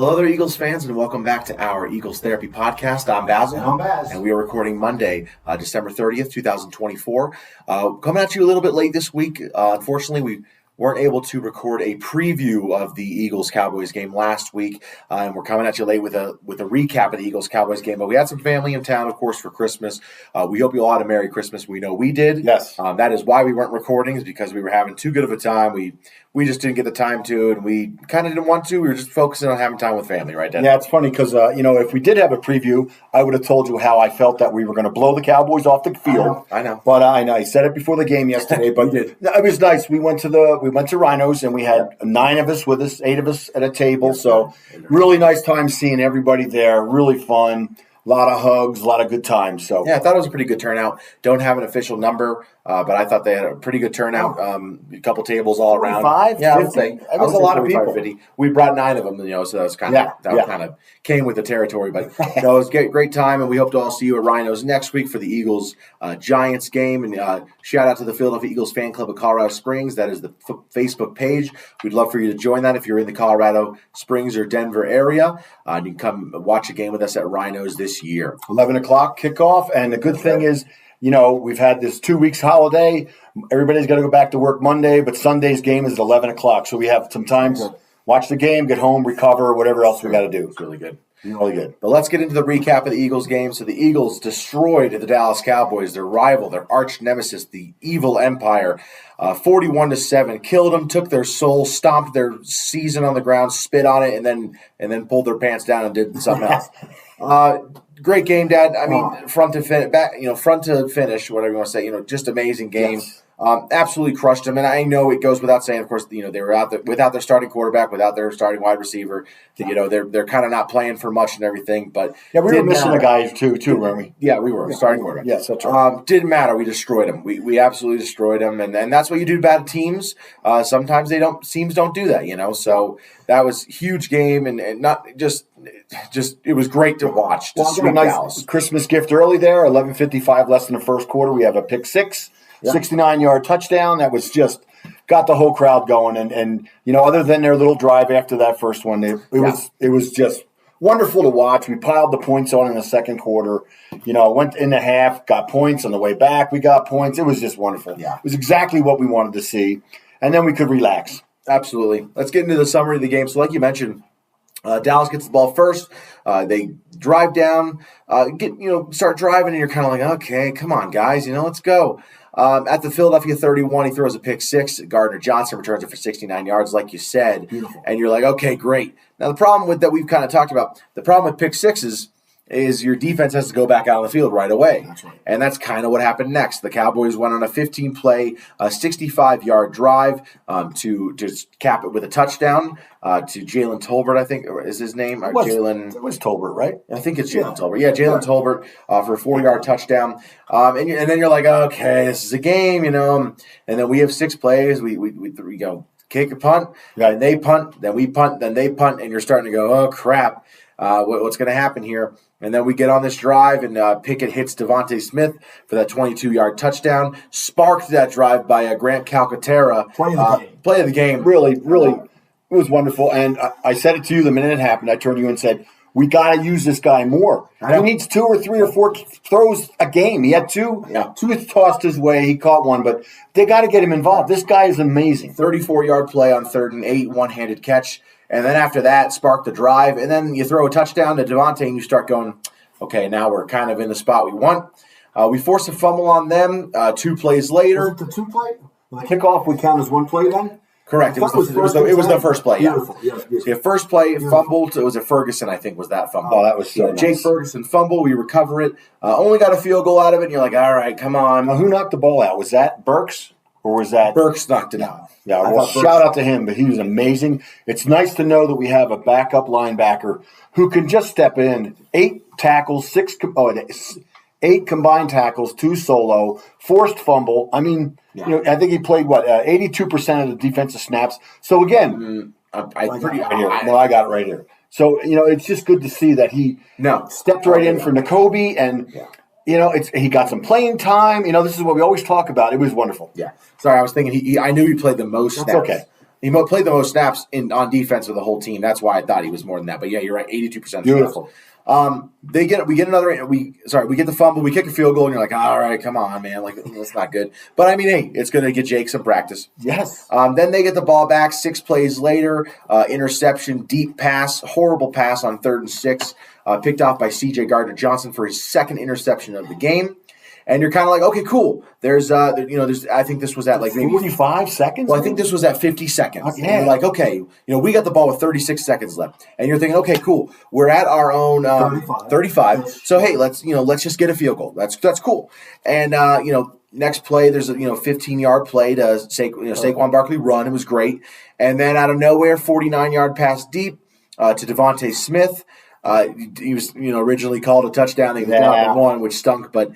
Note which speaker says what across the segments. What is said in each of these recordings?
Speaker 1: Hello there, Eagles fans, and welcome back to our Eagles Therapy Podcast. I'm Basil.
Speaker 2: And I'm Baz.
Speaker 1: And we are recording Monday, December 30th, 2024. Coming at you a little bit late this week. Unfortunately, we weren't able to record a preview of the Eagles-Cowboys game last week, and we're coming at you late with a recap of the Eagles-Cowboys game. But we had some family in town, of course, for Christmas. We hope you all had a Merry Christmas. We know we did.
Speaker 2: Yes.
Speaker 1: That is why we weren't recording, is because we were having too good of a time. We just didn't get the time to, and we kind of didn't want to. We were just focusing on having time with family, right, Dad?
Speaker 2: Yeah, it's funny because, if we did have a preview, I would have told you how I felt that we were going to blow the Cowboys off the field.
Speaker 1: I know.
Speaker 2: But I said it before the game yesterday, but it was nice. We went to Rhinos, and we had 9 of us with us, 8 of us at a table. So really nice time seeing everybody there. Really fun. A lot of hugs, a lot of good times. So
Speaker 1: yeah, I thought it was a pretty good turnout. Don't have an official number, but I thought they had a pretty good turnout. A couple tables all around.
Speaker 2: 45,
Speaker 1: yeah,
Speaker 2: 50?
Speaker 1: I would say
Speaker 2: That was a lot of people.
Speaker 1: 50. We brought 9 of them, so that was kind of came with the territory. But it was a great time, and we hope to all see you at Rhinos next week for the Eagles Giants game. And shout out to the Philadelphia Eagles fan club of Colorado Springs. That is the Facebook page. We'd love for you to join that if you're in the Colorado Springs or Denver area. You can come watch a game with us at Rhinos this year.
Speaker 2: 11 o'clock kickoff, and the good thing is, we've had this 2 weeks holiday. Everybody's got to go back to work Monday, but Sunday's game is at 11 o'clock, so we have some time to watch the game, get home, recover, whatever else we got to do.
Speaker 1: It's really good.
Speaker 2: Really good.
Speaker 1: But let's get into the recap of the Eagles game. So the Eagles destroyed the Dallas Cowboys, their rival, their arch nemesis, the evil empire, 41-7. Killed them, took their soul, stomped their season on the ground, spit on it, and then pulled their pants down and did something else. Great game, Dad. I mean, front to finish, whatever you want to say. Just amazing game. Yes. Absolutely crushed them, and I know it goes without saying. Of course, they were out there without their starting quarterback, without their starting wide receiver. They're kind of not playing for much and everything. But
Speaker 2: yeah, we were missing a guy too, weren't we?
Speaker 1: Yeah, we were starting quarterback.
Speaker 2: Yes, that's right.
Speaker 1: Didn't matter. We destroyed them. We absolutely destroyed them, and that's what you do to bad teams. Sometimes teams don't do that. So that was a huge game, and not just it was great to watch.
Speaker 2: Well, a nice Dallas. Christmas gift early there. 11:55 less than the first quarter. We have a pick six. 69-yard touchdown. That was just got the whole crowd going. And other than their little drive after that first one, it was just wonderful to watch. We piled the points on in the second quarter. Went in the half, got points on the way back. We got points. It was just wonderful.
Speaker 1: Yeah.
Speaker 2: It was exactly what we wanted to see. And then we could relax.
Speaker 1: Absolutely. Let's get into the summary of the game. So like you mentioned, Dallas gets the ball first. They drive down, start driving, and you're kind of like, okay, come on, guys, let's go. At the Philadelphia 31, he throws a pick six. Gardner Johnson returns it for 69 yards, like you said.
Speaker 2: Beautiful.
Speaker 1: And you're like, okay, great. Now, the problem with that we've kind of talked about, the problem with pick sixes is your defense has to go back out on the field right away.
Speaker 2: That's right.
Speaker 1: And that's kind of what happened next. The Cowboys went on a 15-play, 65-yard drive to cap it with a touchdown to Jalen Tolbert, I think is his name.
Speaker 2: It was Tolbert, right?
Speaker 1: I think it's Jalen Tolbert. Yeah, Jalen Tolbert for a 4-yard touchdown. And then you're like, okay, this is a game, And then we have 6 plays. We go kick a punt, and they punt, then we punt, then they punt, and you're starting to go, oh, crap. What's going to happen here? And then we get on this drive, and Pickett hits Devontae Smith for that 22-yard touchdown. Sparked that drive by Grant Calcaterra. Play of the game.
Speaker 2: Really, it was wonderful. And I said it to you the minute it happened. I turned to you and said, we got to use this guy more. He needs 2 or 3 or 4 throws a game. He had 2.
Speaker 1: Yeah.
Speaker 2: 2 tossed his way. He caught one, but they got to get him involved. This guy is amazing.
Speaker 1: 34-yard play on 3rd and 8, one-handed catch. And then after that, spark the drive. And then you throw a touchdown to Devontae, and you start going, okay, now we're kind of in the spot we want. We force a fumble on them 2 plays later.
Speaker 3: Was it the 2 play? The kickoff we count as 1 play then?
Speaker 1: Correct. It was the first play, yeah.
Speaker 3: Beautiful.
Speaker 1: Yeah, first play, fumbled. It was a Ferguson, I think, was that fumble.
Speaker 2: Oh, that was so nice.
Speaker 1: Jake Ferguson fumble. We recover it. Only got a field goal out of it, and you're like, all right, come on.
Speaker 2: Now, who knocked the ball out? Was that Burks? Or was that
Speaker 1: Burks knocked it out?
Speaker 2: Yeah, well, shout out to him, but he was amazing. It's nice to know that we have a backup linebacker who can just step in. 8 tackles, 8 combined tackles, 2 solo, forced fumble. I mean, I think he played 82% of the defensive snaps. So again,
Speaker 1: I got
Speaker 2: it right here. So it's just good to see that he stepped right in for N'Kobe and. He got some playing time. This is what we always talk about. It was wonderful.
Speaker 1: Yeah. Sorry, I was thinking I knew he played the most snaps.
Speaker 2: That's okay.
Speaker 1: He played the most snaps on defense of the whole team. That's why I thought he was more than that. But yeah, you're right. 82%.
Speaker 2: Beautiful.
Speaker 1: We get the fumble, we kick a field goal, and you're like, all right, come on, man, like that's not good. But I mean, hey, it's going to get Jake some practice.
Speaker 2: Yes.
Speaker 1: Then they get the ball back 6 plays later, interception, deep pass, horrible pass on 3rd and 6, picked off by C.J. Gardner-Johnson for his 2nd interception of the game. And you're kind of like, okay, cool. There's I think this was at like maybe
Speaker 2: 45 seconds.
Speaker 1: Well, I think this was at 50 seconds.
Speaker 2: Okay.
Speaker 1: And you're like, okay, we got the ball with 36 seconds left, and you're thinking, okay, cool. We're at our own 35. So hey, let's just get a field goal. That's cool. And next play, there's a 15-yard play to Saquon Barkley run. It was great. And then out of nowhere, 49-yard pass deep to Devontae Smith. He was originally called a touchdown. They got one, which stunk, but.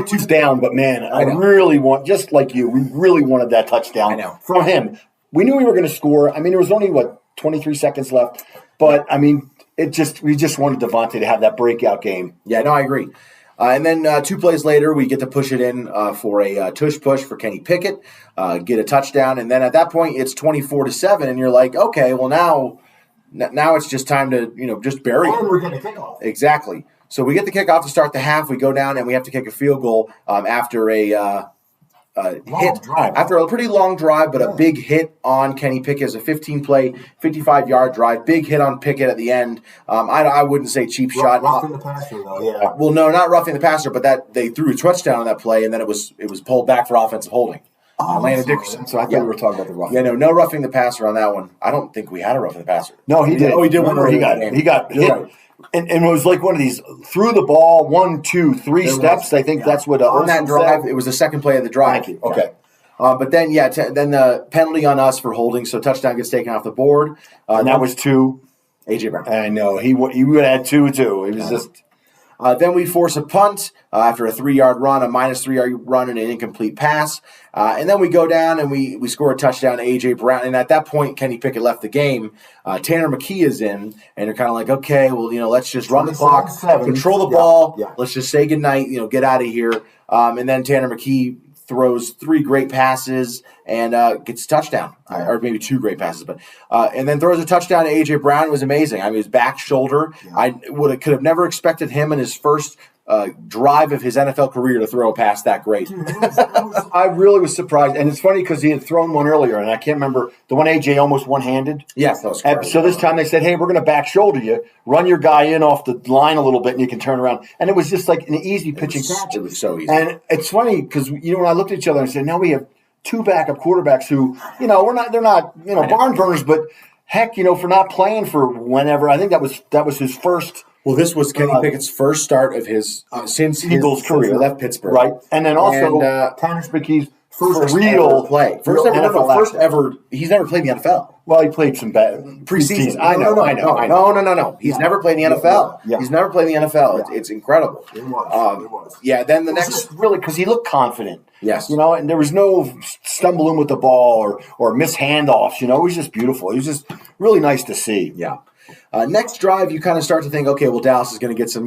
Speaker 2: He was down, but man, I really just like you, we really wanted that touchdown from him. We knew we were going to score. I mean, there was only 23 seconds left, but I mean, we just wanted Devontae to have that breakout game.
Speaker 1: Yeah, no, I agree. And then 2 plays later, we get to push it in for a tush push for Kenny Pickett, get a touchdown, and then at that point it's 24-7, and you're like, okay, well now it's just time to just bury it.
Speaker 3: And we're getting a kickoff.
Speaker 1: Exactly. So we get the kickoff to start the half. We go down and we have to kick a field goal after a after a pretty long drive, but a big hit on Kenny Pickett as a 15-play, 55-yard drive. Big hit on Pickett at the end. I wouldn't say cheap shot.
Speaker 3: Roughing the passer, though. Yeah.
Speaker 1: Well, no, not roughing the passer, but that they threw a touchdown on that play, and then it was pulled back for offensive holding. Landon Dickerson.
Speaker 2: So I thought we were talking about the roughing.
Speaker 1: Yeah, no roughing the passer on that one. I don't think we had a roughing the passer.
Speaker 2: No, he did.
Speaker 1: Oh, he did one more.
Speaker 2: He got hit.
Speaker 1: Right.
Speaker 2: And it was like one of these threw the ball 1, 2, 3 steps. I think that's what
Speaker 1: on that drive.
Speaker 2: said.
Speaker 1: It was the second play of the drive.
Speaker 2: Thank you. Okay.
Speaker 1: But then then the penalty on us for holding, so touchdown gets taken off the board.
Speaker 2: And that was 2.
Speaker 1: AJ Brown.
Speaker 2: I know he would have had 2 too. It was just.
Speaker 1: Then we force a punt after a 3-yard run, a minus 3-yard run, and an incomplete pass. And then we go down and we score a touchdown to A.J. Brown. And at that point, Kenny Pickett left the game. Tanner McKee is in, and you're kind of like, okay, well, let's just run the clock, control the ball. Yeah. Let's just say goodnight, get out of here. And then Tanner McKee throws 3 great passes and gets a touchdown, or maybe 2 great passes, but and then throws a touchdown to A.J. Brown. It was amazing. I mean, his back shoulder. Yeah. I could have never expected him in his first drive of his NFL career to throw a pass that great.
Speaker 2: I really was surprised, and it's funny because he had thrown one earlier, and I can't remember the one AJ almost one-handed.
Speaker 1: Yes, that was correct.
Speaker 2: So this time they said, "Hey, we're going to back shoulder you, run your guy in off the line a little bit, and you can turn around." And it was just like an easy pitching catch.
Speaker 1: It was so easy.
Speaker 2: And it's funny because when I looked at each other and said, "Now we have 2 backup quarterbacks who, they're not barn burners, but heck, for not playing for whenever." I think that was his first.
Speaker 1: Well, this was Kenny Pickett's first start of his since
Speaker 2: Eagles career.
Speaker 1: Since he left Pittsburgh,
Speaker 2: right? And then also Tanner McKee's first
Speaker 1: real play, first
Speaker 2: NFL
Speaker 1: ever. He's never played in the NFL.
Speaker 2: Well, he played some bad
Speaker 1: preseason.
Speaker 2: I know.
Speaker 1: No. He's never played in the NFL.
Speaker 2: Yeah.
Speaker 1: He's never played in the NFL. It's incredible.
Speaker 3: It was.
Speaker 1: Yeah. Then the next,
Speaker 2: really, because he looked confident.
Speaker 1: Yes.
Speaker 2: And there was no stumbling with the ball or miss handoffs. It was just beautiful. It was just really nice to see.
Speaker 1: Yeah. Next drive, you kind of start to think, okay, well, Dallas is going to get some,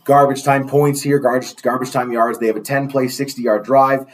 Speaker 1: garbage time points here, garbage time yards. They have a 10-play, 60-yard drive,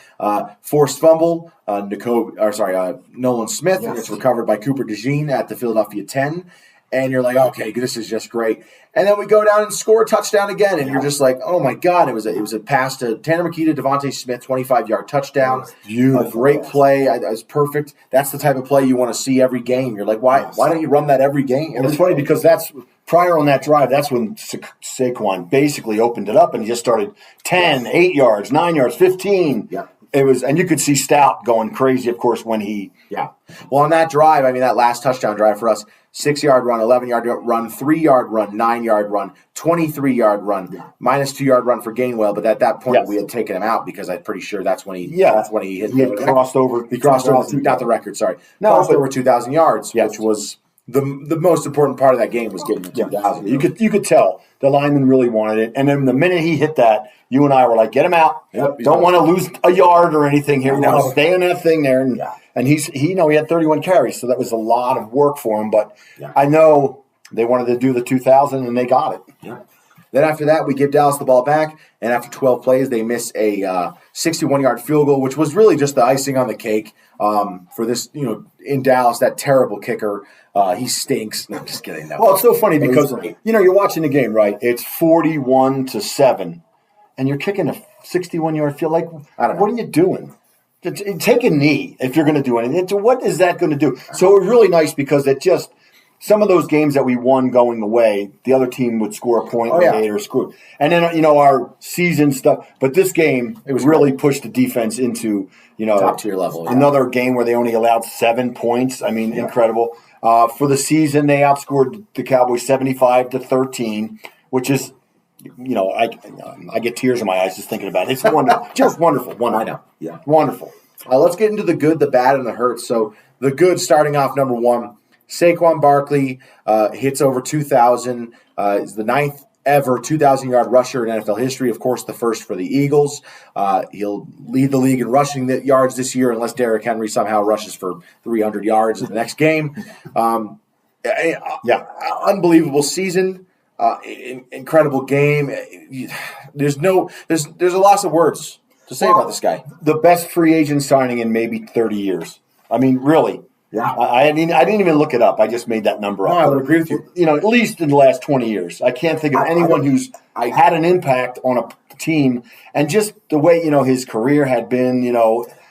Speaker 1: forced fumble, Nolan Smith, and it's recovered by Cooper DeJean at the Philadelphia 10. And you're like, okay, this is just great. And then we go down and score a touchdown again, and you're just like, oh my God! It was a pass to Tanner McKee to Devontae Smith, 25-yard touchdown.
Speaker 2: Beautiful.
Speaker 1: A great play. It was perfect. That's the type of play you want to see every game. You're like, why don't you run that every game?
Speaker 2: And it's funny because that's prior on that drive. That's when Saquon basically opened it up, and he just started 10, 8 yards, 9 yards, 15.
Speaker 1: Yeah.
Speaker 2: It was, and you could see Stout going crazy, of course, when he.
Speaker 1: Yeah. Well, on that drive, that last touchdown drive for us, 6-yard run, 11-yard run, 3-yard run, 9-yard run, 23-yard run, minus 2-yard run for Gainwell. But at that point, we had taken him out because I'm pretty sure that's when he hit.
Speaker 2: He had crossed over.
Speaker 1: He crossed over, not the record, sorry. Crossed over 2,000 yards, which was the most important part of that game was getting to 2,000.
Speaker 2: You could tell the lineman really wanted it. And then the minute he hit that, you and I were like, get him out.
Speaker 1: Yep,
Speaker 2: don't want to lose a yard or anything here. We want to stay in that thing there. And he had 31 carries, so that was a lot of work for him. But I know they wanted to do the 2,000, and they got it.
Speaker 1: Yeah. Then after that, we give Dallas the ball back, and after 12 plays, they miss a 61-yard field goal, which was really just the icing on the cake for this, in Dallas, that terrible kicker. He stinks. No, I'm just kidding. No.
Speaker 2: Well, it's so funny because, you're watching the game, right? It's 41-7, and you're kicking a 61-yard field. Like,
Speaker 1: I don't know.
Speaker 2: what are you doing? Take a knee if you're going to do anything. What is that going to do? So it was really nice because it just – some of those games that we won going away, the other team would score a point late or screw. And then, our season stuff. But this game, it was really pushed the defense into,
Speaker 1: top-tier level.
Speaker 2: Another game where they only allowed 7 points. I mean, incredible. For the season, they outscored the Cowboys 75-13, which is, I get tears in my eyes just thinking about it. It's wonderful. Just wonderful.
Speaker 1: I know. Yeah.
Speaker 2: Wonderful.
Speaker 1: Let's get into the good, the bad, and the hurt. So the good, starting off number one, Saquon Barkley hits over 2,000. Is the 9th ever 2,000-yard rusher in NFL history. Of course, the first for the Eagles. He'll lead the league in rushing yards this year unless Derrick Henry somehow rushes for 300 yards in the next game. Unbelievable season. Incredible game. There's a loss of words to say about this guy.
Speaker 2: The best free agent signing in maybe 30 years. I mean, really.
Speaker 1: Yeah,
Speaker 2: I didn't even look it up. I just made that number up.
Speaker 1: No, I would agree with you.
Speaker 2: At least in the last 20 years. I can't think of anyone who's had an impact on a team. And just the way, his career had been,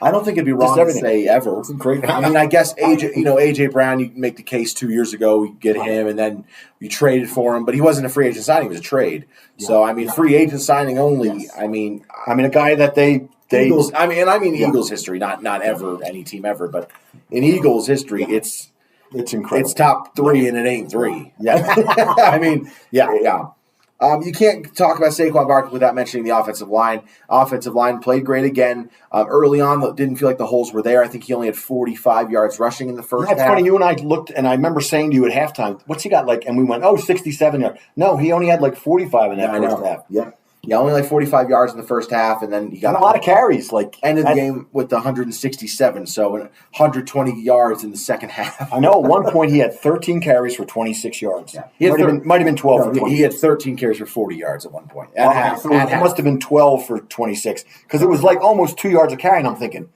Speaker 1: I don't think it'd be wrong to say ever. It's great. I mean, I guess AJ Brown, you make the case 2 years ago, we get him, and then you traded for him, but he wasn't a free agent signing; he was a trade. Yeah. So, I mean, free agent signing only. Yes. I mean,
Speaker 2: a guy that they
Speaker 1: Eagles. Eagles history, not ever any team ever, but in Eagles history, it's
Speaker 2: incredible.
Speaker 1: It's top 3, and it ain't 3.
Speaker 2: Yeah,
Speaker 1: I mean, yeah. You can't talk about Saquon Barkley without mentioning the offensive line. Offensive line played great again. Early on, didn't feel like the holes were there. I think he only had 45 yards rushing in the first half.
Speaker 2: That's funny. You and I looked, and I remember saying to you at halftime, what's he got like? And we went, 67 yards. No, he only had like 45 in that first half.
Speaker 1: Yeah, only like 45 yards in the first half, and then he got
Speaker 2: a lot of carries.
Speaker 1: Ended the game with 167, so 120 yards in the second half.
Speaker 2: I know. At one point, he had 13 carries for 26 yards. Yeah. Might have been 12 for 20.
Speaker 1: He had 13 carries for 40 yards at one point.
Speaker 2: It must have been 12 for 26 because it was like almost 2 yards a carry, and I'm thinking,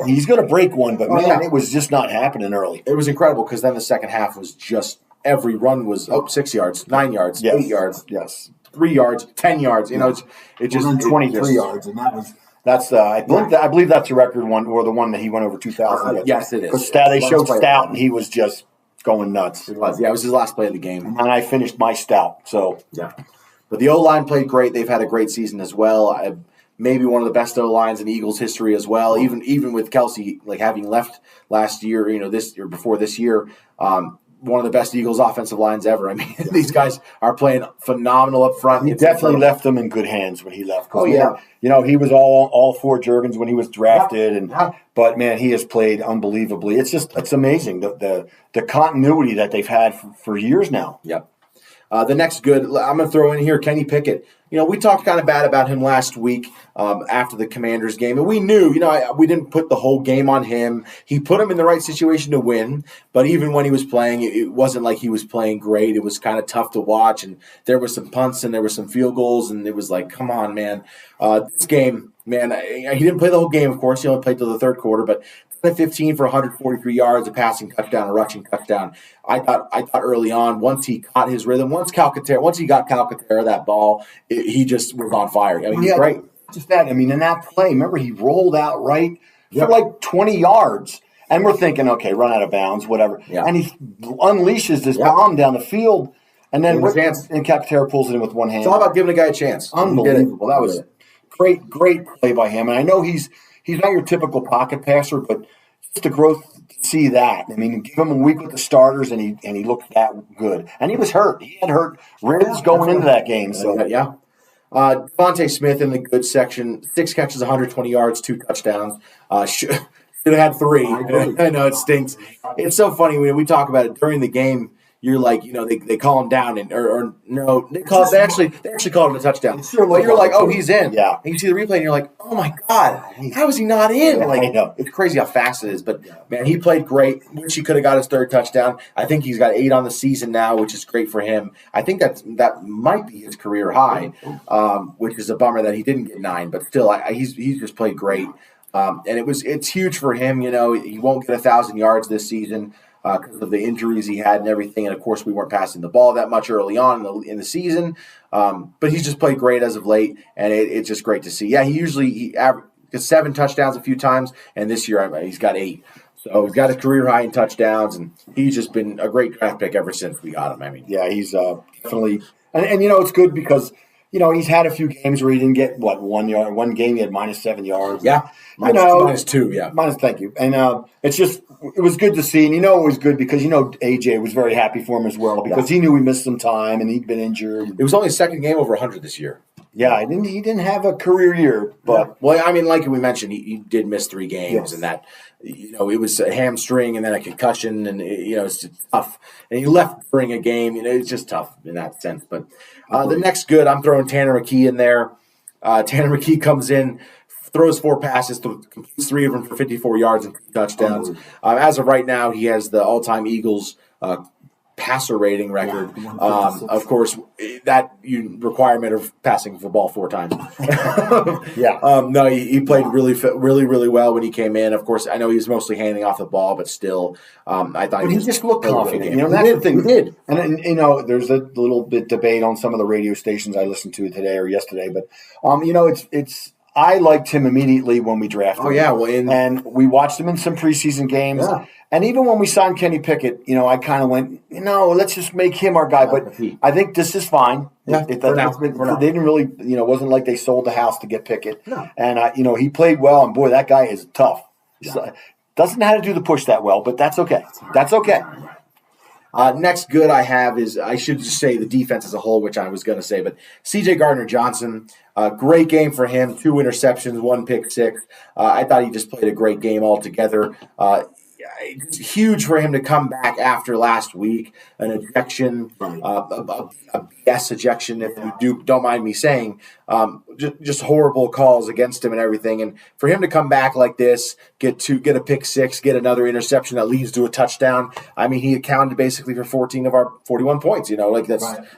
Speaker 2: he's going to break one, but it was just not happening early.
Speaker 1: It was incredible because then the second half was just every run was 6 yards, 9 yards, 8 yards.
Speaker 2: Yes.
Speaker 1: 3 yards, 10 yards. It just
Speaker 3: 23 yards, and
Speaker 2: that's I believe that's the record one, or the one that he went over 2,000.
Speaker 1: Yes, it is.
Speaker 2: Because they showed stout, and he was just going nuts.
Speaker 1: It was. Yeah, it was his last play of the game,
Speaker 2: and I finished my stout. So
Speaker 1: but the O-line played great. They've had a great season as well. Maybe one of the best O-lines in Eagles history as well. Even with Kelsey having left last year, this or before this year. One of the best Eagles offensive lines ever. I mean, these guys are playing phenomenal up front.
Speaker 2: He definitely left them in good hands when he left. He was all for Juergens when he was drafted, but man, he has played unbelievably. It's amazing the continuity that they've had for years now.
Speaker 1: Yep. The next good, I'm going to throw in here Kenny Pickett. We talked kind of bad about him last week after the Commanders game, and we knew, we didn't put the whole game on him. He put him in the right situation to win, but even when he was playing, it wasn't like he was playing great. It was kind of tough to watch, and there were some punts and there were some field goals, and it was like, come on, man. This game, man, he didn't play the whole game, of course. He only played till the third quarter, but 15 for 143 yards, a passing touchdown, a rushing touchdown. I thought early on, once he caught his rhythm, once he got Calcaterra that ball, he just was on fire. I mean, he's great.
Speaker 2: Just that. I mean, in that play, remember he rolled out right for like 20 yards. And we're thinking, okay, run out of bounds, whatever. Yeah. And he unleashes this bomb down the field. And then Calcaterra pulls it in with one hand.
Speaker 1: It's all about giving a guy a chance.
Speaker 2: Unbelievable. That was great play by him. And I know he's not your typical pocket passer, but just the growth to see that. I mean, give him a week with the starters, and he looked that good. And he was hurt. He had hurt ribs going into that game. So
Speaker 1: Devontae Smith in the good section, 6 catches, 120 yards, 2 touchdowns. Should have had 3. I know it stinks. It's so funny when we talk about it during the game. you're like, they call him down or no, they actually called him a touchdown.
Speaker 2: Sure,
Speaker 1: but you're like, oh, he's in.
Speaker 2: Yeah.
Speaker 1: And you see the replay and you're like, oh my God, how is he not in?
Speaker 2: Yeah, I know.
Speaker 1: It's crazy how fast it is. But man, he played great. Wish he could have got his third touchdown. I think he's got 8 on the season now, which is great for him. I think that might be his career high, which is a bummer that he didn't get 9. But still, he's just played great. And it's huge for him. He won't get 1,000 yards this season because of the injuries he had and everything. And of course, we weren't passing the ball that much early on in the season. But he's just played great as of late, and it's just great to see. Yeah, he gets 7 touchdowns a few times, and this year he's got 8. So he's got a career high in touchdowns, and he's just been a great draft pick ever since we got him. I mean,
Speaker 2: yeah, he's definitely, and it's good because he's had a few games where he didn't get 1 yard. One game he had -7 yards.
Speaker 1: Yeah, -2. Yeah,
Speaker 2: thank you. And it was good to see, and it was good because AJ was very happy for him as well because he knew he missed some time and he'd been injured.
Speaker 1: It was only his second game over 100 this year.
Speaker 2: Yeah, he didn't have a career year, but
Speaker 1: like we mentioned, he did miss 3 games, and that it was a hamstring and then a concussion, and it's just tough. And he left during a game, it's just tough in that sense. But the next good, I'm throwing Tanner McKee in there. Tanner McKee comes in, throws 4 passes, completes 3 of them for 54 yards and 2 touchdowns. As of right now, he has the all-time Eagles passer rating record. Of course, that requirement of passing the ball 4 times. No, he played really well when he came in. Of course, I know he was mostly handing off the ball, but still, I thought
Speaker 2: he just looked confident.
Speaker 1: That's the thing. He did.
Speaker 2: And there's a little bit debate on some of the radio stations I listened to today or yesterday, but it's. I liked him immediately when we drafted him.
Speaker 1: Oh, yeah.
Speaker 2: And we watched him in some preseason games. Yeah. And even when we signed Kenny Pickett, I kind of went, let's just make him our guy. But I think this is fine.
Speaker 1: Yeah,
Speaker 2: they didn't really, it wasn't like they sold the house to get Pickett. No. And, he played well. And, boy, that guy is tough. Yeah. So, doesn't know how to do the push that well, but that's okay. That's okay.
Speaker 1: Next good I have is, I should just say the defense as a whole, which I was going to say, but C.J. Gardner-Johnson, great game for him, 2 interceptions, 1 pick six. I thought he just played a great game altogether. It's huge for him to come back after last week, an ejection, a BS ejection, if you don't mind me saying, just horrible calls against him and everything. And for him to come back like this, get a pick six, get another interception that leads to a touchdown. I mean, he accounted basically for 14 of our 41 points.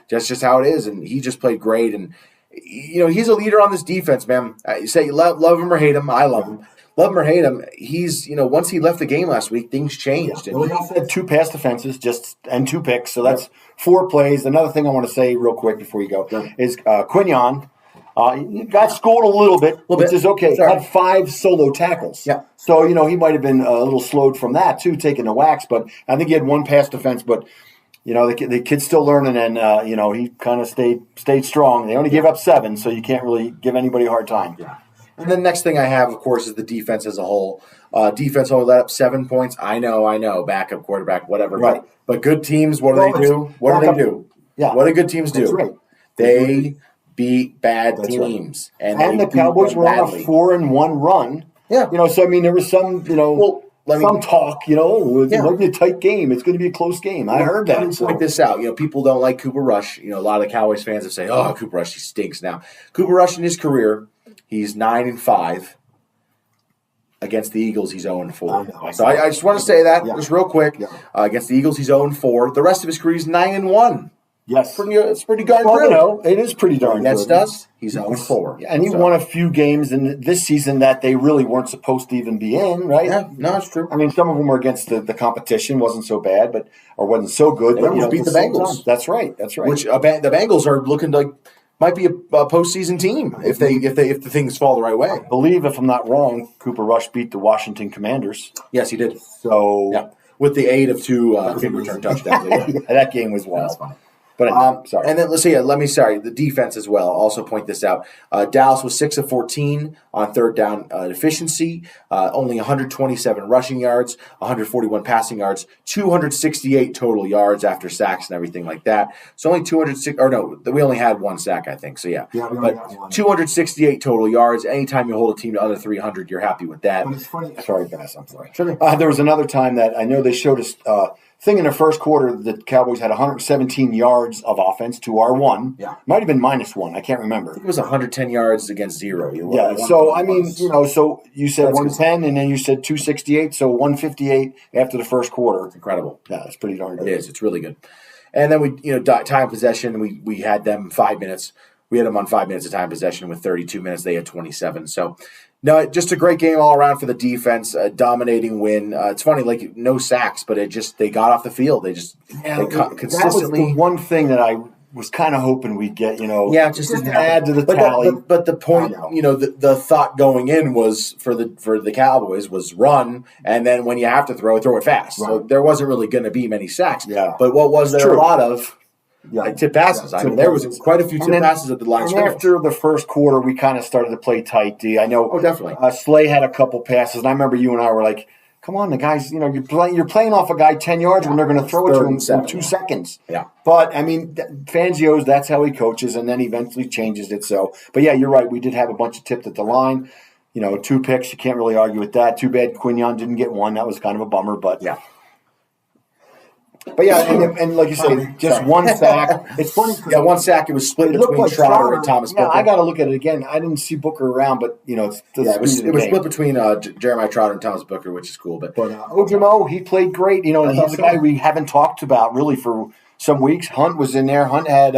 Speaker 1: That's just how it is. And he just played great. And he's a leader on this defense, man. Say you love him or hate him. I love him. Love him or hate him, he's, once he left the game last week, things changed.
Speaker 2: Yeah. Well, he had 2 pass defenses and 2 picks, so that's 4 plays. Another thing I want to say real quick before you go is Quinion. He got schooled a little bit, which is okay. He had 5 solo tackles.
Speaker 1: Yeah.
Speaker 2: So, he might have been a little slowed from that, too, taking the whacks. But I think he had 1 pass defense. But, the kid's still learning, and, he kind of stayed strong. They only gave up 7, so you can't really give anybody a hard time.
Speaker 1: Yeah. And the next thing I have, of course, is the defense as a whole. Defense only let up 7 points. I know, backup quarterback, whatever.
Speaker 2: Right.
Speaker 1: But good teams, what do they do? What do they do?
Speaker 2: Yeah.
Speaker 1: What do good teams do?
Speaker 2: That's right.
Speaker 1: They beat bad teams.
Speaker 2: Right. And the Cowboys were on a 4-1 run.
Speaker 1: Yeah.
Speaker 2: So, I mean, there was some, some talk, it might be a tight game. It's going to be a close game. I heard that.
Speaker 1: Let me point this out. People don't like Cooper Rush. A lot of the Cowboys fans have said, oh, Cooper Rush, he stinks now. Cooper Rush in his career, he's 9-5. Against the Eagles, he's 0-4. So I just want to say that just real quick. Yeah. Against the Eagles, he's 0-4. The rest of his career, he's 9-1.
Speaker 2: Yes.
Speaker 1: It's pretty darn good.
Speaker 2: It is pretty darn good.
Speaker 1: Against us, he's 0-4.
Speaker 2: And he won a few games in this season that they really weren't supposed to even be in, right?
Speaker 1: Yeah, no, it's true.
Speaker 2: I mean, some of them were against the competition, wasn't so bad, or wasn't so good.
Speaker 1: They almost beat the Bengals.
Speaker 2: That's right.
Speaker 1: Which the Bengals are looking like might be a postseason team if the things fall the right way.
Speaker 2: I believe, if I'm not wrong, Cooper Rush beat the Washington Commanders.
Speaker 1: Yes, he did.
Speaker 2: So
Speaker 1: with the aid of 2 kick return touchdowns.
Speaker 2: That game was wild.
Speaker 1: That's funny.
Speaker 2: But sorry.
Speaker 1: And then the defense as well. Also point this out. Dallas was 6 of 14 on third down efficiency. Only 127 rushing yards, 141 passing yards, 268 total yards after sacks and everything like that. So only 206. Or no, we only had 1 sack, I think. So yeah, but 268 total yards. Anytime you hold a team to under 300, you're happy with that.
Speaker 3: But it's funny.
Speaker 2: Sorry, guys. I'm sorry. There was another time that I know they showed us. thing in the first quarter, the Cowboys had 117 yards of offense to our 1.
Speaker 3: Yeah.
Speaker 2: Might have been -1. I can't remember.
Speaker 1: It was 110 yards against 0.
Speaker 2: Yeah, so I mean, so you said
Speaker 1: That's
Speaker 2: 110 and then you said 268, so 158 after the first quarter.
Speaker 1: Incredible.
Speaker 2: Yeah, that's pretty darn good.
Speaker 1: It is. It's really good. And then we, time possession, we had them 5 minutes. We had them on 5 minutes of time possession with 32 minutes. They had 27. So, no, just a great game all around for the defense. A dominating win. It's funny, like no sacks, but they got off the field. They consistently.
Speaker 2: That was the one thing that I was kind of hoping we'd get,
Speaker 1: just
Speaker 2: to add to the tally.
Speaker 1: But the point, the thought going in was for the Cowboys was run, and then when you have to throw it fast. Right. So there wasn't really going to be many sacks.
Speaker 2: Yeah.
Speaker 1: But what was there?
Speaker 2: True.
Speaker 1: A lot of.
Speaker 2: Yeah.
Speaker 1: Tip passes. I mean, there was quite a few tip passes at the line.
Speaker 2: And after the first quarter, we kind of started to play tight, D. I know.
Speaker 1: Oh, definitely.
Speaker 2: Slay had a couple passes, and I remember you and I were like, "Come on, the guys. You're playing off a guy 10 yards when they're going to throw it to him in 2 seconds."
Speaker 1: Yeah.
Speaker 2: But I mean, Fangio's that's how he coaches, and then eventually changes it. So, but yeah, you're right. We did have a bunch of tips at the line. 2 picks. You can't really argue with that. Too bad Quignon didn't get one. That was kind of a bummer, but
Speaker 1: yeah.
Speaker 2: But yeah, and like you say, just one sack. It's funny.
Speaker 1: Yeah, one sack. It was split between
Speaker 2: like
Speaker 1: Trotter and Thomas Booker.
Speaker 2: I got to look at it again. I didn't see Booker around, but it's
Speaker 1: it was split between Jeremiah Trotter and Thomas Booker, which is cool. But
Speaker 2: Ojimo, he played great. He's a guy we haven't talked about really for some weeks. Hunt was in there. Hunt had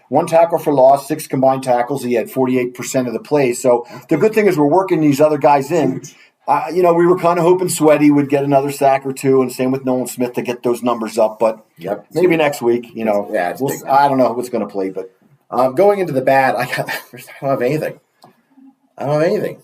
Speaker 2: 1 tackle for loss, 6 combined tackles. He had 48% of the plays. So the good thing is we're working these other guys in. We were kind of hoping Sweaty would get another sack or 2, and same with Nolan Smith to get those numbers up. But maybe next week, I don't know what's going to play. But
Speaker 1: going into the bad, I don't have anything. I don't have anything.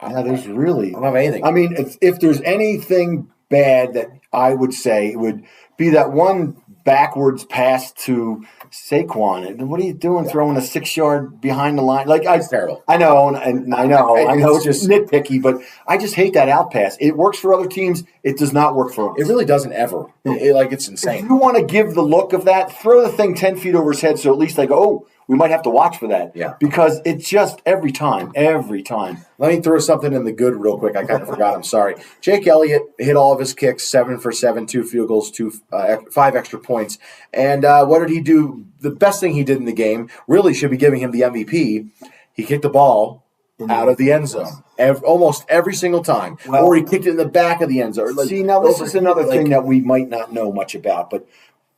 Speaker 2: Yeah, there's really.
Speaker 1: I don't have anything.
Speaker 2: I mean, if there's anything bad that I would say, it would be that one backwards pass to Saquon. And what are you doing throwing a 6-yard behind the line?
Speaker 1: It's terrible.
Speaker 2: I know, and I know it's just nitpicky, but I just hate that out pass. It works for other teams. It does not work for us.
Speaker 1: It really doesn't ever. It's insane.
Speaker 2: If you want to give the look of that, throw the thing 10 feet over his head so at least they go, oh, we might have to watch for that.
Speaker 1: Yeah.
Speaker 2: Because it's just every time.
Speaker 1: Let me throw something in the good real quick. I kind of forgot. I'm sorry. Jake Elliott hit all of his kicks, 7 for 7, 2 field goals, 5 extra points. And what did he do? The best thing he did in the game, really should be giving him the MVP. He kicked the ball out of the end zone almost every single time. Or he kicked it in the back of the end zone.
Speaker 2: Now this is another thing that we might not know much about, but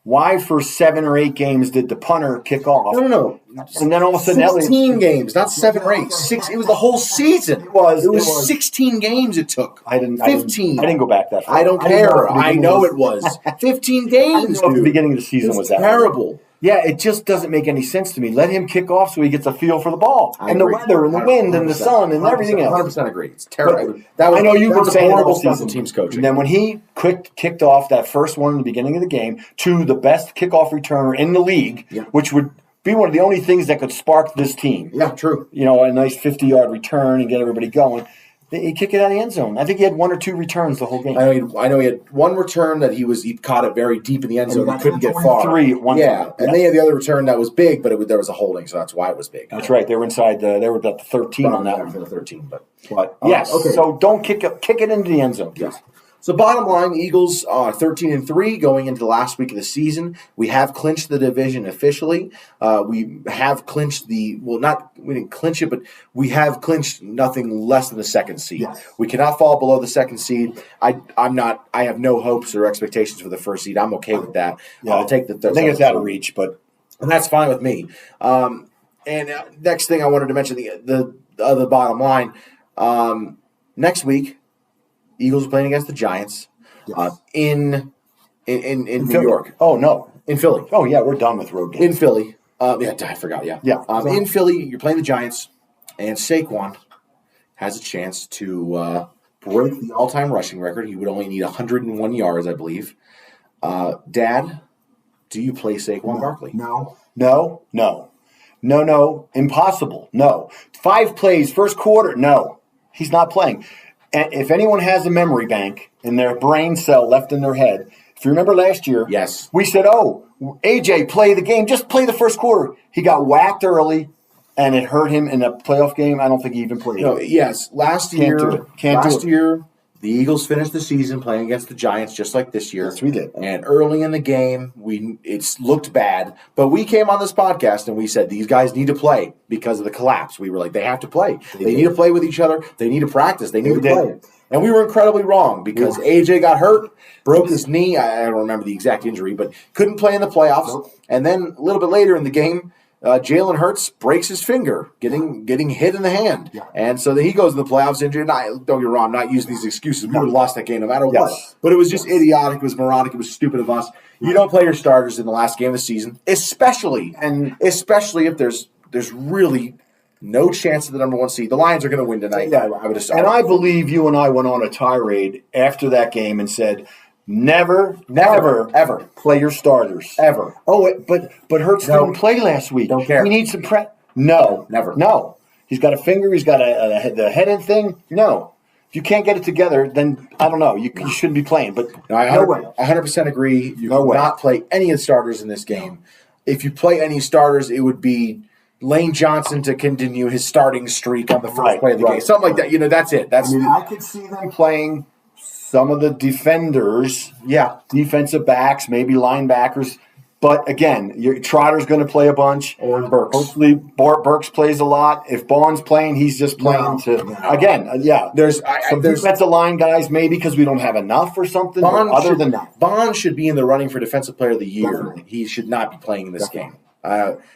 Speaker 2: why for 7 or 8 games did the punter kick off?
Speaker 1: No.
Speaker 2: And then all of a sudden,
Speaker 1: 16 games, not 7 or 8. 6. It was the whole season. It was 16 games it took. 15.
Speaker 2: I didn't go back that far.
Speaker 1: I don't care. I know it was 15 games.
Speaker 2: The beginning of the season was that
Speaker 1: terrible.
Speaker 2: Yeah, it just doesn't make any sense to me. Let him kick off so he gets a feel for the ball and the weather and the wind and the sun and everything else.
Speaker 1: 100% agree. It's terrible.
Speaker 2: I know you were saying
Speaker 1: horrible season teams coaching.
Speaker 2: And then when he kicked off that first one in the beginning of the game to the best kickoff returner in the league, which would be one of the only things that could spark this team.
Speaker 1: Yeah, true.
Speaker 2: A nice 50-yard return and get everybody going. He kicked it out of the end zone. I think he had 1 or 2 returns the whole game.
Speaker 1: I know he had 1 return that he caught it very deep in the end zone. He couldn't get far.
Speaker 2: 3 at one time.
Speaker 1: And then he had the other return that was big, but there was a holding, so that's why it was big.
Speaker 2: That's right. They were inside. They were about the 13 on that one.
Speaker 1: 13, but
Speaker 2: yes. Okay. So don't kick it into the end zone.
Speaker 1: Yes. So bottom line, Eagles are 13-3 going into the last week of the season. We have clinched the division officially. We have clinched we didn't clinch it, but we have clinched nothing less than the 2nd seed.
Speaker 2: Yes.
Speaker 1: We cannot fall below the 2nd seed. I have no hopes or expectations for the 1st seed. I'm okay with that.
Speaker 2: Yeah.
Speaker 1: I'll take the third.
Speaker 2: I think it's out of reach,
Speaker 1: and that's fine with me. And next thing I wanted to mention, the other bottom line, next week, Eagles are playing against the Giants in New York.
Speaker 2: Oh, no.
Speaker 1: In Philly.
Speaker 2: Oh, yeah, we're done with road games.
Speaker 1: In Philly. I forgot, yeah. In Philly, you're playing the Giants, and Saquon has a chance to break the all-time rushing record. He would only need 101 yards, I believe. Dad, do you play Saquon Barkley?
Speaker 2: No. Impossible. No. 5 plays, first quarter. No. He's not playing. And if anyone has a memory bank in their brain cell left in their head, if you remember last year,
Speaker 1: yes,
Speaker 2: we said, AJ, play the game. Just play the first quarter. He got whacked early, and it hurt him in a playoff game. I don't think he even played.
Speaker 1: No, yes. Last year, The Eagles finished the season playing against the Giants just like this year.
Speaker 2: Yes, we did.
Speaker 1: And early in the game, it looked bad. But we came on this podcast and we said these guys need to play because of the collapse. We were like, they have to play. They need to play with each other. They need to practice. They need to play. And we were incredibly wrong because AJ got hurt, broke his knee. I don't remember the exact injury, but couldn't play in the playoffs. Nope. And then a little bit later in the game, Jalen Hurts breaks his finger, getting hit in the hand. Yeah. And so then he goes in the playoffs injured. And don't get me wrong, I'm not using these excuses. We would have lost that game no matter what. But it was just idiotic. It was moronic. It was stupid of us. You don't play your starters in the last game of the season, especially if there's really no chance of the number one seed. The Lions are going to win tonight.
Speaker 2: Yeah, I would assume. And I believe you and I went on a tirade after that game and said, Never, ever play your starters. Ever. Oh, but Hurts didn't play last week.
Speaker 1: Don't care.
Speaker 2: We need some prep. No.
Speaker 1: Never.
Speaker 2: No. He's got a finger. He's got the head-end thing. No. If you can't get it together, then I don't know. You shouldn't be playing. But
Speaker 1: no way. I 100% agree. You cannot play any of the starters in this game. If you play any starters, it would be Lane Johnson to continue his starting streak on the first play of the game. Something like that. That's it.
Speaker 2: I could see them playing some of the defenders, defensive backs, maybe linebackers. But again, your Trotter's going to play a bunch.
Speaker 1: Or Burks.
Speaker 2: Hopefully, Burks plays a lot. If Baughn's playing, he's just playing There's defensive line guys, maybe because we don't have enough or something. Other than that,
Speaker 1: Bond should be in the running for Defensive Player of the Year. Definitely. He should not be playing in this game.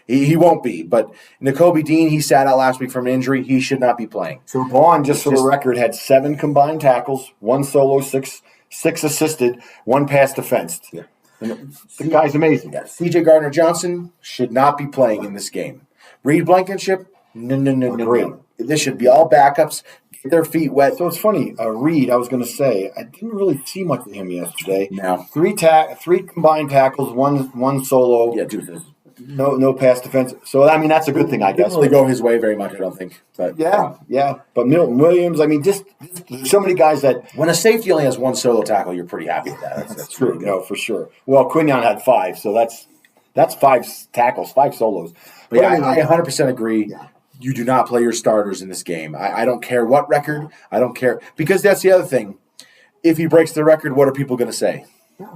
Speaker 1: He won't be. But Nakobe Dean, he sat out last week from an injury. He should not be playing.
Speaker 2: So Vaughn, just for the record, had 7 combined tackles, 1 solo, 6 assisted, 1 pass defensed. Yeah. The guy's amazing.
Speaker 1: Yeah. C.J. Gardner-Johnson should not be playing in this game. Reed Blankenship, no. This should be all backups. Get their feet wet.
Speaker 2: So it's funny. Reed, I was going to say, I didn't really see much of him yesterday.
Speaker 1: No.
Speaker 2: 3 combined tackles, 1 solo.
Speaker 1: Yeah, dude.
Speaker 2: No pass defense. So, I mean, that's a good thing, I guess.
Speaker 1: Didn't really go his way very much, I don't think. But
Speaker 2: yeah. But Milton Williams, I mean, just so many guys that...
Speaker 1: When a safety only has 1 solo tackle, you're pretty happy with that.
Speaker 2: That's true. Really no, for sure. Well, Quinion had 5, so that's 5 tackles, 5 solos.
Speaker 1: But I 100% agree. Yeah. You do not play your starters in this game. I don't care what record. I don't care. Because that's the other thing. If he breaks the record, what are people going to say?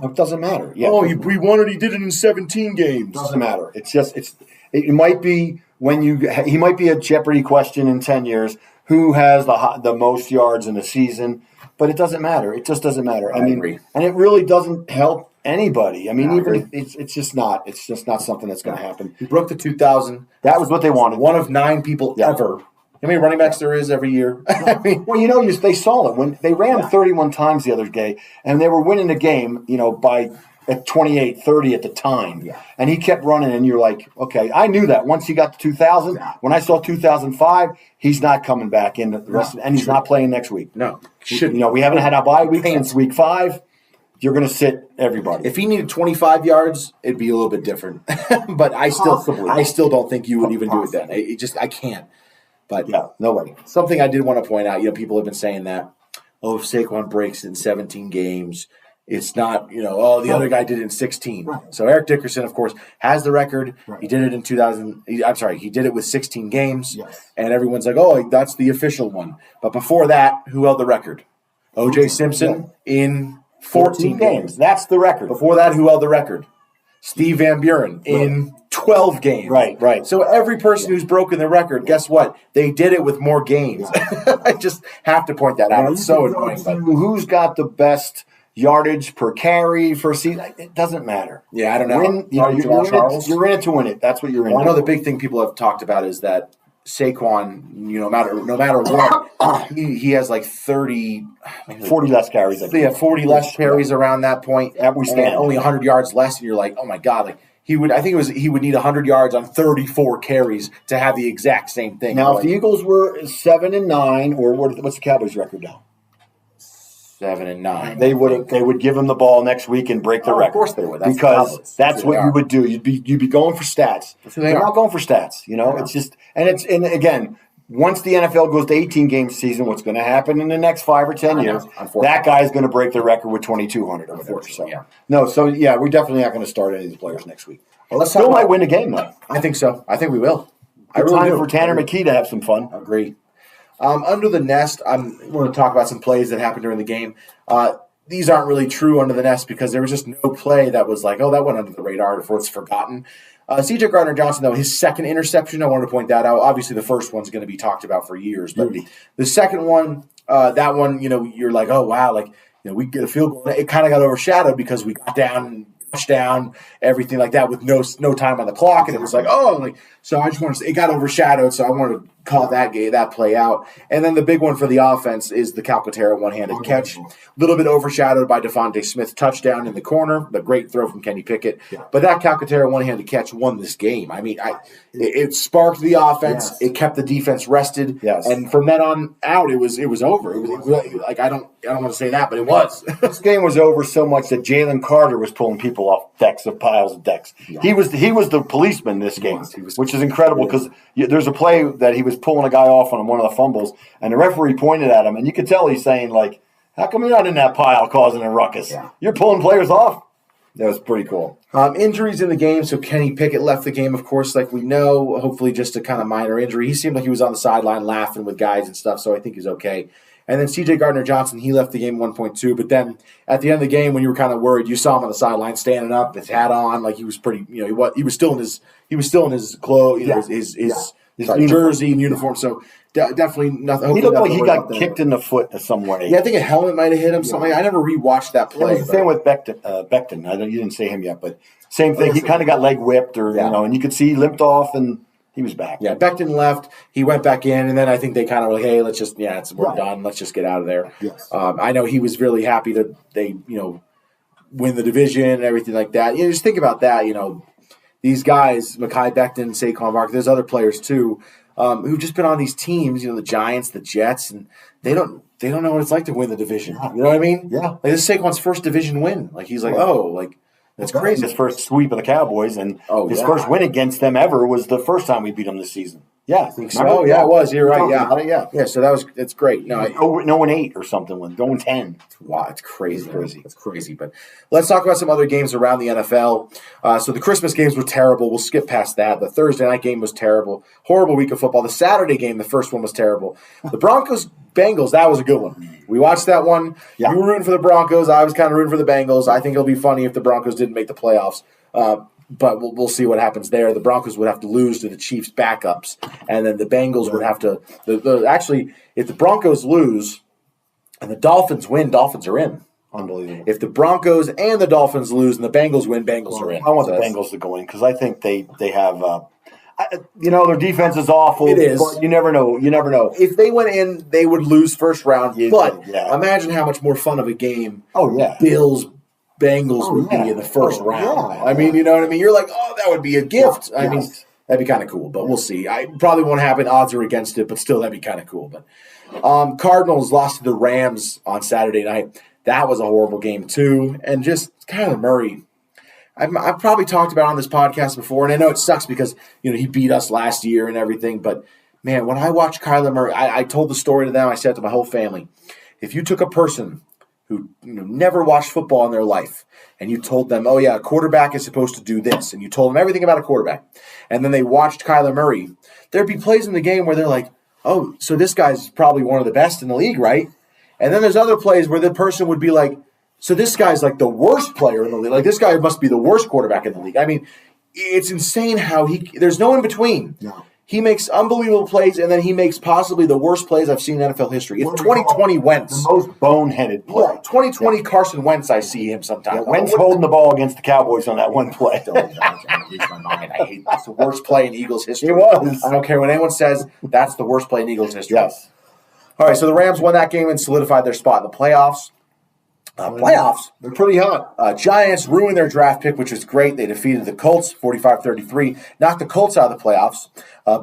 Speaker 2: It doesn't matter. Yeah.
Speaker 1: Oh, he won it. He did it in 17 games.
Speaker 2: Doesn't matter. It might be he might be a Jeopardy question in 10 years. Who has the most yards in a season? But it doesn't matter. It just doesn't matter. I mean,
Speaker 1: agree.
Speaker 2: And it really doesn't help anybody. I mean, it's just not something that's going to happen.
Speaker 1: He broke the 2,000.
Speaker 2: That was what they wanted.
Speaker 1: One of 9 people ever. How many running backs there is every year? I mean,
Speaker 2: well, they saw it when they ran 31 times the other day, and they were winning the game, by at 28-30 at the time. Yeah. And he kept running, and you're like, okay, I knew that once he got to 2,000. When I saw 2005, he's not coming back in the rest, and he's not playing next week.
Speaker 1: No,
Speaker 2: we haven't had a bye week since week 5. You're going to sit everybody.
Speaker 1: If he needed 25 yards, it'd be a little bit different. But I still don't think you would even do it then. I can't. But
Speaker 2: no way.
Speaker 1: Something I did want to point out, people have been saying that, if Saquon breaks in 17 games, it's not, the other guy did it in 16. Right. So Eric Dickerson, of course, has the record. Right. He did it in 2000. He did it with 16 games. Yes. And everyone's like, oh, that's the official one. But before that, who held the record? O.J. Simpson in 14 games.
Speaker 2: That's the record.
Speaker 1: Before that, who held the record? Steve Van Buren in 12 games.
Speaker 2: Right.
Speaker 1: So every person who's broken the record, guess what? They did it with more games. I just have to point that out. It's so annoying.
Speaker 2: Who's got the best yardage per carry for season? It doesn't matter.
Speaker 1: Yeah, I don't know.
Speaker 2: You're in it to win it. That's what you're in.
Speaker 1: Well, I know the big thing people have talked about is that Saquon, no matter what, he has like 40
Speaker 2: less carries.
Speaker 1: 40 less carries around that point. Only 100 yards less, and you're like, oh my god, like he would need 100 yards on 34 carries to have the exact same thing.
Speaker 2: Now, if the Eagles were 7-9, or what's the Cowboys record now?
Speaker 1: 7-9.
Speaker 2: They would give him the ball next week and break the record.
Speaker 1: Of course they would.
Speaker 2: That's what you would do. You'd be going for stats. They're not going for stats. It's just and again, once the NFL goes to 18 game season, what's going to happen in the next 5 or 10 years? That guy's going to break the record with 2,200 or whatever. We're definitely not going to start any of the players next week. Well, still might win the game though.
Speaker 1: I think so. I think we will.
Speaker 2: Time for Tanner McKee to have some fun.
Speaker 1: Agree. Under the nest, I'm going to talk about some plays that happened during the game. These aren't really true under the nest because there was just no play that was like, oh, that went under the radar before it's forgotten. C.J. Gardner-Johnson, though, his second interception, I wanted to point that out. Obviously, the first one's going to be talked about for years, but the second one, that one, you're like, oh, wow, like, we get a field goal. It kind of got overshadowed because we got down, touchdown, everything like that with no time on the clock, and it was like, oh, like, so I just wanted to say, it got overshadowed, so I wanted to call that play out. And then the big one for the offense is the Calcaterra one-handed catch. A little bit overshadowed by Devontae Smith touchdown in the corner, the great throw from Kenny Pickett. Yeah. But that Calcaterra one-handed catch won this game. I mean, it sparked the offense. Yes. It kept the defense rested. Yes. And from then on out, it was over. It was like I don't want to say that, but it was.
Speaker 2: This game was over so much that Jalen Carter was pulling people off decks of piles of decks. Yeah. He was the policeman this game, which is incredible because there's a play that he was pulling a guy off on one of the fumbles, and the referee pointed at him, and you could tell he's saying, like, how come you're not in that pile causing a ruckus? Yeah. You're pulling players off. That was pretty cool.
Speaker 1: Injuries in the game, so Kenny Pickett left the game, of course, like we know, hopefully just a kind of minor injury. He seemed like he was on the sideline laughing with guys and stuff, so I think he's okay. And then C.J. Gardner-Johnson, he left the game 1.2, but then at the end of the game when you were kind of worried, you saw him on the sideline standing up, his hat on, like he was pretty, he was still in his clothes, his jersey and uniform. So definitely nothing.
Speaker 2: He looked like he got kicked in the foot somewhere.
Speaker 1: Yeah, I think a helmet might have hit him. Something. I never rewatched that play.
Speaker 2: It was the same with Becton. You didn't say him yet, but same thing. He kind of got leg whipped, and you could see he limped off and he was back.
Speaker 1: Yeah, Becton left. He went back in, and then I think they kind of were like, "Hey, let's just we're done. Let's just get out of there." Yes. I know he was really happy that they win the division and everything like that. Just think about that. These guys, McKee, Becton, Saquon, Barkley, there's other players too who've just been on these teams. The Giants, the Jets, and they don't know what it's like to win the division. You know what I mean?
Speaker 2: Yeah.
Speaker 1: Like this is Saquon's first division win. Like he's like, that's crazy.
Speaker 2: His first sweep of the Cowboys, and his first win against them ever was the first time we beat them this season.
Speaker 1: Yeah, I think so. Oh, yeah, it was. You're right. Yeah. So it's great. No,
Speaker 2: 0-8 or something. 0-10.
Speaker 1: Wow, it's crazy. It's crazy. But let's talk about some other games around the NFL. So the Christmas games were terrible. We'll skip past that. The Thursday night game was terrible. Horrible week of football. The Saturday game, the first one was terrible. The Broncos-Bengals, that was a good one. We watched that one. Yeah. You were rooting for the Broncos. I was kind of rooting for the Bengals. I think it'll be funny if the Broncos didn't make the playoffs. But we'll see what happens there. The Broncos would have to lose to the Chiefs' backups, and then the Bengals would have to actually, if the Broncos lose and the Dolphins win, Dolphins are in.
Speaker 2: Unbelievable.
Speaker 1: If the Broncos and the Dolphins lose and the Bengals win, Bengals are in.
Speaker 2: I want the Bengals to go in because I think they have their defense is awful.
Speaker 1: It is.
Speaker 2: But you never know.
Speaker 1: If they went in, they would lose first round. But imagine how much more fun of a game.
Speaker 2: Oh yeah,
Speaker 1: Bengals would be in the first round. Yeah. I mean, you know what I mean? You're like, oh, that would be a gift. I mean, that'd be kind of cool, but we'll see. I probably won't happen. Odds are against it, but still, that'd be kind of cool. But Cardinals lost to the Rams on Saturday night. That was a horrible game, too. And just Kyler Murray, I've probably talked about it on this podcast before, and I know it sucks because, he beat us last year and everything. But, man, when I watch Kyler Murray, I told the story to them. I said it to my whole family. If you took a person who never watched football in their life, and you told them, oh, yeah, a quarterback is supposed to do this, and you told them everything about a quarterback, and then they watched Kyler Murray, there'd be plays in the game where they're like, oh, so this guy's probably one of the best in the league, right? And then there's other plays where the person would be like, so this guy's like the worst player in the league. Like, this guy must be the worst quarterback in the league. I mean, it's insane how there's no in between. No. He makes unbelievable plays, and then he makes possibly the worst plays I've seen in NFL history. It's 2020 Wentz.
Speaker 2: The most boneheaded play.
Speaker 1: Yeah, 2020 Carson Wentz, I see him sometimes.
Speaker 2: Yeah, Wentz holding the ball against the Cowboys on that one play.
Speaker 1: I hate that's the worst play in Eagles history.
Speaker 2: It was.
Speaker 1: I don't care what anyone says. That's the worst play in Eagles history.
Speaker 2: Yes.
Speaker 1: All right, so the Rams won that game and solidified their spot in the playoffs. Playoffs.
Speaker 2: They're pretty hot.
Speaker 1: Giants ruined their draft pick, which was great. They defeated the Colts 45-33, knocked the Colts out of the playoffs.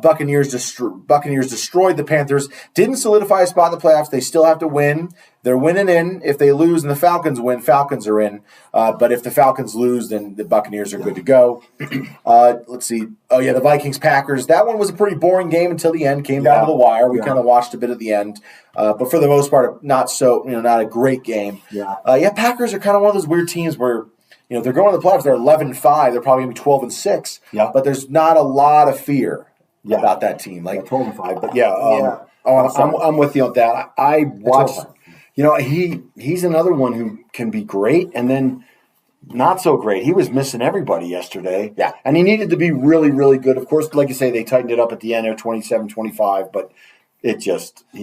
Speaker 1: Buccaneers destroyed the Panthers. Didn't solidify a spot in the playoffs. They still have to win. They're winning in. If they lose and the Falcons win, Falcons are in. But if the Falcons lose, then the Buccaneers are good to go. Let's see. Oh, yeah, the Vikings-Packers. That one was a pretty boring game until the end. Came down to the wire. We kind of watched a bit at the end. But for the most part, not a great game. Packers are kind of one of those weird teams where, they're going to the playoffs. They're 11-5. They're probably going to be 12-6. Yeah. But there's not a lot of fear about that team. Like
Speaker 2: 12-5. But
Speaker 1: Oh, I'm sorry.
Speaker 2: I'm with you on that. I watched. He's another one who can be great and then not so great. He was missing everybody yesterday.
Speaker 1: Yeah.
Speaker 2: And he needed to be really, really good. Of course, like you say, they tightened it up at the end there, 27-25, but he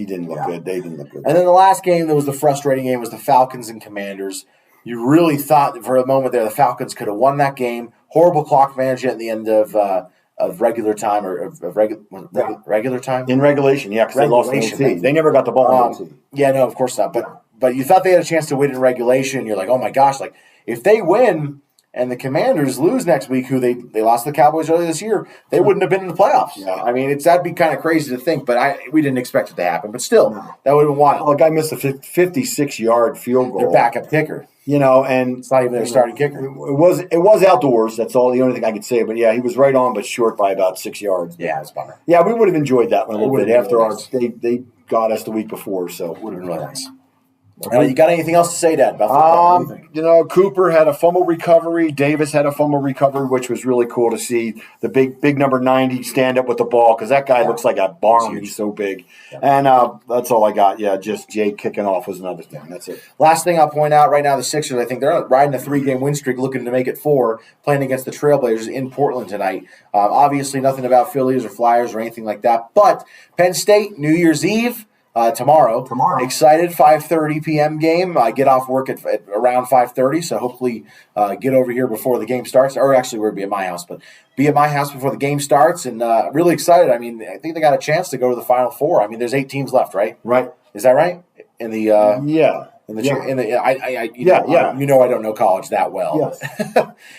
Speaker 2: didn't look good. They didn't look good.
Speaker 1: And then the last game that was the frustrating game was the Falcons and Commanders. You really thought that for a moment there the Falcons could have won that game. Horrible clock management at the end of regular time regular time?
Speaker 2: In regulation, yeah, because they lost the OT. They never got the ball in OT.
Speaker 1: Yeah, no, of course not. But you thought they had a chance to win in regulation. You're like, oh my gosh, like if they win and the Commanders lose next week, who they lost to the Cowboys earlier this year, they wouldn't have been in the playoffs.
Speaker 2: Yeah.
Speaker 1: I mean, that'd be kind of crazy to think, but we didn't expect it to happen. But still, that would have been wild.
Speaker 2: Well, the guy missed a 56-yard field goal.
Speaker 1: Their backup kicker.
Speaker 2: And
Speaker 1: it's not even their starting kicker.
Speaker 2: It was outdoors. That's the only thing I could say. But yeah, he was right on, but short by about 6 yards.
Speaker 1: Yeah, it's a bummer.
Speaker 2: Yeah, we would have enjoyed that one a little bit after they got us the week before. So
Speaker 1: it would have been really nice. You got anything else to say, Dad? About football?
Speaker 2: Cooper had a fumble recovery. Davis had a fumble recovery, which was really cool to see the big number 90 stand up with the ball because that guy looks like a barn. He's so big. Yeah. And that's all I got. Yeah, just Jake kicking off was another thing. That's it.
Speaker 1: Last thing I'll point out right now, the Sixers, I think they're riding a 3-game win streak, looking to make it 4, playing against the Trailblazers in Portland tonight. Obviously, nothing about Phillies or Flyers or anything like that. But Penn State, New Year's Eve. Tomorrow. Excited, 5:30 p.m. game. I get off work at around 5:30, so hopefully get over here before the game starts. Or actually, we'll be at my house, but be at my house before the game starts. And really excited. I mean, I think they got a chance to go to the Final Four. I mean, there's 8 teams left, right?
Speaker 2: Right.
Speaker 1: Is that right? In the I don't know college that well.
Speaker 2: Yes.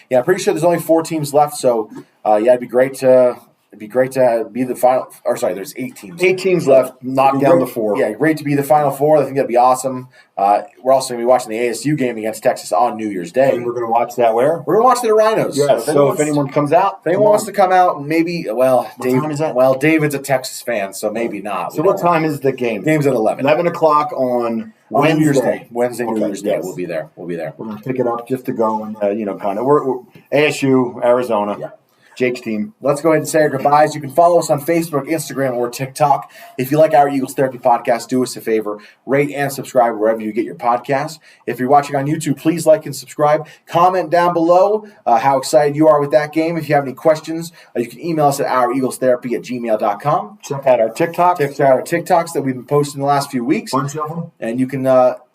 Speaker 1: Yeah, I'm pretty sure there's only 4 teams left. So it'd be great to. It'd be great to be the final. Or sorry, there's 8 teams.
Speaker 2: 8 teams left. Knock down the 4.
Speaker 1: Yeah, great to be the Final Four. I think that'd be awesome. We're also going to be watching the ASU game against Texas on New Year's Day.
Speaker 2: And we're going to watch that where?
Speaker 1: We're going to watch it at Rhinos.
Speaker 2: Yeah. So if anyone comes out,
Speaker 1: if anyone wants to come out, and maybe time is that? Well, David's a Texas fan, so maybe not.
Speaker 2: So what time is the game?
Speaker 1: Game's at 11.
Speaker 2: 11 o'clock on
Speaker 1: Wednesday.
Speaker 2: New Year's Day.
Speaker 1: New Year's Day. We'll be there. We're going
Speaker 2: to pick it up just to go and kind of. We're ASU, Arizona.
Speaker 1: Yeah.
Speaker 2: Jake's team.
Speaker 1: Let's go ahead and say our goodbyes. You can follow us on Facebook, Instagram, or TikTok. If you like our Eagles Therapy podcast, do us a favor. Rate and subscribe wherever you get your podcasts. If you're watching on YouTube, please like and subscribe. Comment down below how excited you are with that game. If you have any questions, you can email us at oureaglestherapy@gmail.com.
Speaker 2: Check out our TikToks.
Speaker 1: Check out our TikToks that we've been posting the last few weeks.
Speaker 3: Bunch of them.
Speaker 1: And you can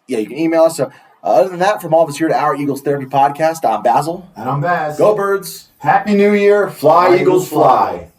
Speaker 1: email us. Other than that, from all of us here at Our Eagles Therapy Podcast, I'm Basil.
Speaker 3: And I'm Baz.
Speaker 1: Go Birds.
Speaker 2: Happy New Year. Fly, Eagles, fly.